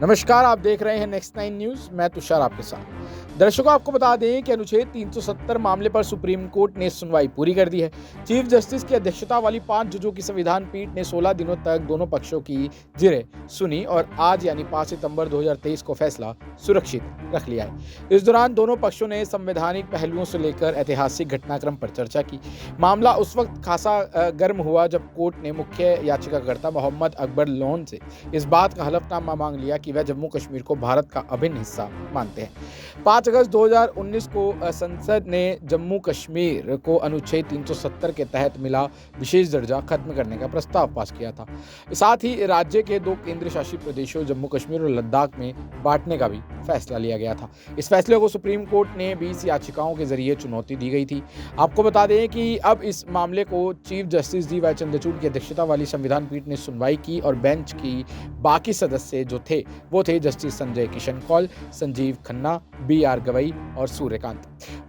नमस्कार, आप देख रहे हैं नेक्स्ट 9 न्यूज़। मैं तुषार आपके साथ। दर्शकों, आपको बता दें कि अनुच्छेद 370 मामले पर सुप्रीम कोर्ट ने सुनवाई पूरी कर दी है। चीफ जस्टिस की अध्यक्षता वाली 5 जजों की संविधान पीठ ने 16 दिनों तक दोनों पक्षों की जिरह सुनी और आज यानी 5 सितंबर 2023 को फैसला सुरक्षित रख लिया है। इस दौरान दोनों पक्षों ने संवैधानिक पहलुओं से लेकर ऐतिहासिक घटनाक्रम पर चर्चा की। मामला उस वक्त खासा गर्म हुआ जब कोर्ट ने मुख्य याचिकाकर्ता मोहम्मद अकबर लोन से इस बात का हलफनामा मांग लिया कि वह जम्मू कश्मीर को भारत का अभिन्न हिस्सा मानते हैं। 5 अगस्त 2019 को संसद ने जम्मू कश्मीर को अनुच्छेद 370 के तहत मिला विशेष दर्जा खत्म करने का प्रस्ताव पास किया था। साथ ही राज्य के 2 केंद्र शासित प्रदेशों जम्मू कश्मीर और लद्दाख में बांटने का भी फैसला लिया गया था। इस फैसले को सुप्रीम कोर्ट ने 20 याचिकाओं के जरिए चुनौती दी गई थी। आपको बता दें कि अब इस मामले को चीफ जस्टिस डी.वाई. चंद्रचूड़ की अध्यक्षता वाली संविधान पीठ ने सुनवाई की और बेंच की बाकी सदस्य जो थे वो थे जस्टिस संजय किशन कौल, संजीव खन्ना, बी.आर. गवई और सूर्यकांत।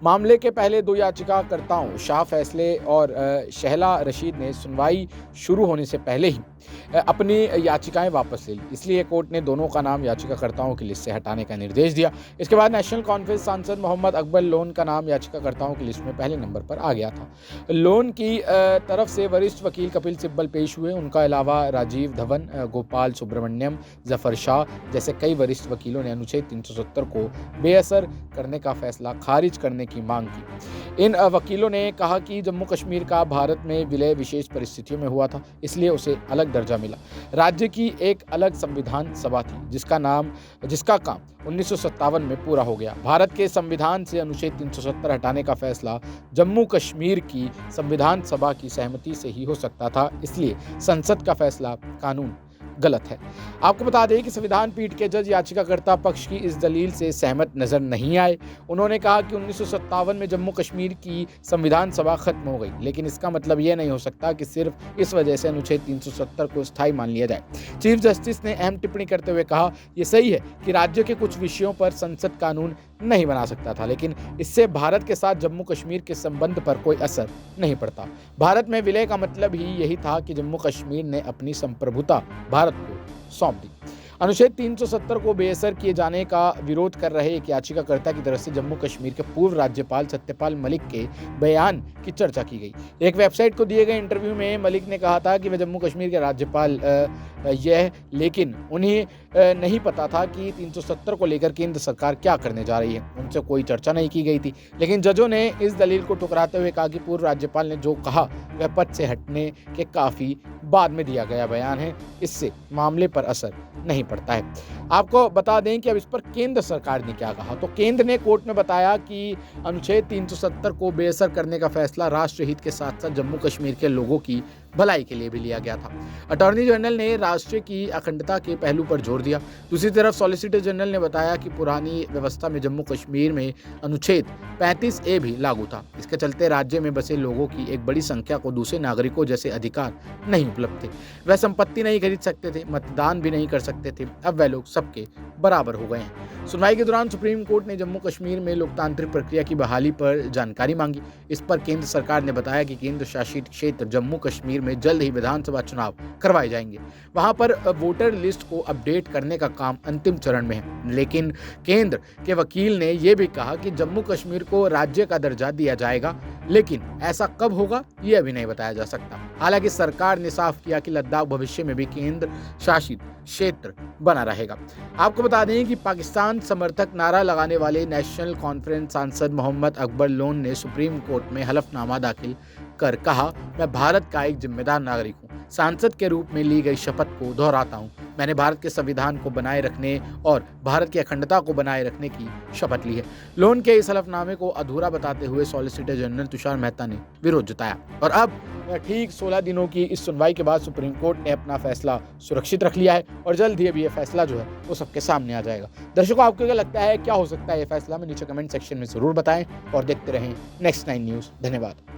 मामले के पहले 2 याचिकाकर्ताओं शाह फैसले और शहला रशीद ने सुनवाई शुरू होने से पहले ही अपनी याचिकाएं वापस ले ली। इसलिए कोर्ट ने दोनों का नाम याचिकाकर्ताओं की लिस्ट से हटाने का निर्देश दिया। इसके बाद नेशनल कॉन्फ्रेंस सांसद मोहम्मद अकबर लोन का नाम याचिकाकर्ताओं की लिस्ट में पहले नंबर पर आ गया था। लोन की तरफ से वरिष्ठ वकील कपिल सिब्बल पेश हुए। उनका अलावा राजीव धवन, गोपाल सुब्रमण्यम, जफर शाह जैसे कई वरिष्ठ वकीलों ने अनुच्छेद 370 को बेअसर करने का फैसला खारिज करने की मांग की। इन वकीलों ने कहा कि जम्मू कश्मीर का भारत में विलय विशेष परिस्थितियों में हुआ था, इसलिए उसे अलग दर्जा मिला। राज्य की एक अलग संविधान सभा थी जिसका काम 1957 में पूरा हो गया। भारत के संविधान से अनुच्छेद 370 हटाने का फैसला जम्मू कश्मीर की संविधान सभा की सहमति से ही हो सकता था, इसलिए संसद का फैसला कानून गलत है। आपको बता दें कि संविधान पीठ के जज याचिकाकर्ता पक्ष की इस दलील से सहमत नजर नहीं आए। उन्होंने कहा कि 1957 में जम्मू कश्मीर की संविधान सभा खत्म हो गई, लेकिन इसका मतलब यह नहीं हो सकता कि सिर्फ इस वजह से अनुच्छेद 370 को स्थायी मान लिया जाए। चीफ जस्टिस ने अहम टिप्पणी करते हुए कहा, यह सही है कि राज्य के कुछ विषयों पर संसद कानून नहीं बना सकता था, लेकिन इससे भारत के साथ जम्मू कश्मीर के संबंध पर कोई असर नहीं पड़ता। भारत में विलय का मतलब ही यही था कि जम्मू कश्मीर ने अपनी संप्रभुता भारत को सौंप दी। अनुच्छेद 370 को बेअसर किए जाने का विरोध कर रहे एक याचिकाकर्ता की तरफ से जम्मू कश्मीर के पूर्व राज्यपाल सत्यपाल मलिक के बयान की चर्चा की गई। एक वेबसाइट को दिए गए इंटरव्यू में मलिक ने कहा था कि वह जम्मू कश्मीर के राज्यपाल लेकिन उन्हें नहीं पता था कि 370 को लेकर केंद्र सरकार क्या करने जा रही है। उनसे कोई चर्चा नहीं की गई थी। लेकिन जजों ने इस दलील को ठुकराते हुए कहा कि पूर्व राज्यपाल ने जो कहा वह पद से हटने के काफी बाद में दिया गया बयान है, इससे मामले पर असर नहीं पड़ता है। आपको बता दें कि अब इस पर केंद्र सरकार ने क्या कहा। तो केंद्र ने कोर्ट में बताया कि अनुच्छेद 370 को बेअसर करने का फैसला राष्ट्र हित के साथ साथ जम्मू कश्मीर के लोगों की भलाई के लिए भी लिया गया था। अटॉर्नी जनरल ने राष्ट्र की अखंडता के पहलू पर जोर दिया। दूसरी तरफ सॉलिसिटर जनरल ने बताया कि पुरानी व्यवस्था में जम्मू कश्मीर में अनुच्छेद 35A भी लागू था। इसके चलते राज्य में बसे लोगों की एक बड़ी संख्या को दूसरे नागरिकों जैसे अधिकार नहीं उपलब्ध थे। वह संपत्ति नहीं खरीद सकते थे, मतदान भी नहीं कर सकते थे। अब वह लोग सबके बराबर हो गए हैं। सुनवाई के दौरान सुप्रीम कोर्ट ने जम्मू कश्मीर में लोकतांत्रिक प्रक्रिया की बहाली पर जानकारी मांगी। इस पर केंद्र सरकार ने बताया कि केंद्र शासित क्षेत्र जम्मू कश्मीर में जल्द ही विधानसभा चुनाव करवाए जाएंगे। वहां पर वोटर लिस्ट को अपडेट करने का काम अंतिम चरण में है। लेकिन केंद्र के वकील ने यह भी कहा कि जम्मू कश्मीर को राज्य का दर्जा दिया जाएगा, लेकिन ऐसा कब होगा यह भी नहीं बताया जा सकता। हालांकि सरकार ने साफ किया कि लद्दाख भविष्य में भी केंद्र शासित क्षेत्र बना रहेगा। आपको बता दें कि पाकिस्तान समर्थक नारा लगाने वाले नेशनल कॉन्फ्रेंस सांसद मोहम्मद अकबर लोन ने सुप्रीम कोर्ट में हलफनामा दाखिल कर कहा, मैं भारत का एक जिम्मेदार नागरिक हूँ। सांसद के रूप में ली गई शपथ को दोहराता हूँ। मैंने भारत के संविधान को बनाए रखने और भारत की अखंडता को बनाए रखने की शपथ ली है। लोन के इस हलफनामे को अधूरा बताते हुए सॉलिसिटर जनरल तुषार मेहता ने विरोध जताया और अब ठीक 16 दिनों की इस सुनवाई के बाद सुप्रीम कोर्ट ने अपना फैसला सुरक्षित रख लिया है और जल्द ही अभी ये फैसला जो है वो सबके सामने आ जाएगा। दर्शकों, आपको क्या लगता है, क्या हो सकता है ये फैसला में नीचे कमेंट सेक्शन में जरूर बताएं और देखते रहें नेक्स्ट 9 न्यूज़। धन्यवाद।